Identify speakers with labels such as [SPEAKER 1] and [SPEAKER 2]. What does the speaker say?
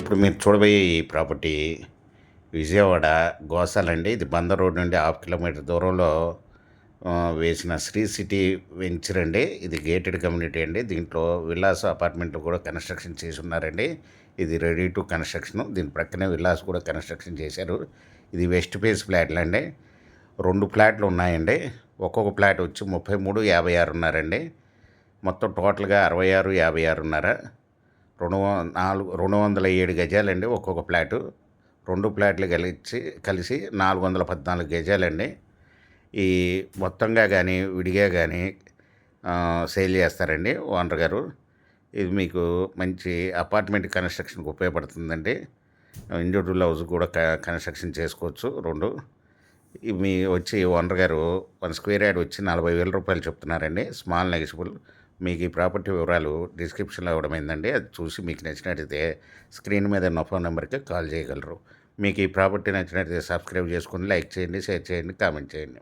[SPEAKER 1] ఇప్పుడు మీరు చూడబోయే ఈ ప్రాపర్టీ విజయవాడ గోసాలండి. ఇది బందర్ రోడ్ నుండి హాఫ్ కిలోమీటర్ దూరంలో వేసిన శ్రీ సిటీ వెంచర్ అండి. ఇది గేటెడ్ కమ్యూనిటీ అండి. దీంట్లో విల్లాస్ అపార్ట్మెంట్లు కూడా కన్స్ట్రక్షన్ చేసి ఉన్నారండి. ఇది రెడీ టు కన్స్ట్రక్షన్. దీని ప్రక్కనే విల్లాస్ కూడా కన్స్ట్రక్షన్ చేశారు. ఇది వెస్ట్ ఫేస్ ఫ్లాట్లు అండి. 2 ఫ్లాట్లు ఉన్నాయండి. ఒక్కొక్క ఫ్లాట్ వచ్చి 33, 56 ఉన్నారండి. మొత్తం టోటల్గా 66, 56 ఉన్నారా. 207 గజాలండి ఒక్కొక్క ఫ్లాటు. 2 ఫ్లాట్లు కలిసి 414 గజాలండి. ఈ మొత్తంగా కానీ విడిగా కానీ సేల్ చేస్తారండి ఓనర్ గారు. ఇది మీకు మంచి అపార్ట్మెంట్ కన్స్ట్రక్షన్కి ఉపయోగపడుతుందండి. ఇండివిజువల్ హౌస్ కూడా కన్స్ట్రక్షన్ చేసుకోవచ్చు 2. మీ వచ్చి ఓనర్ గారు 1 స్క్వేర్ యార్డ్ వచ్చి 40,000 రూపాయలు చెప్తున్నారండి. Small negotiable. మీకు ఈ ప్రాపర్టీ వివరాలు డిస్క్రిప్షన్లో ఇవ్వడమైందండి. అది చూసి మీకు నచ్చినట్టయితే స్క్రీన్ మీద ఉన్న ఫోన్ నెంబర్కి కాల్ చేయగలరు. మీకు ఈ ప్రాపర్టీ నచ్చినట్టయితే సబ్స్క్రైబ్ చేసుకుని లైక్ చేయండి, షేర్ చేయండి, కామెంట్ చేయండి.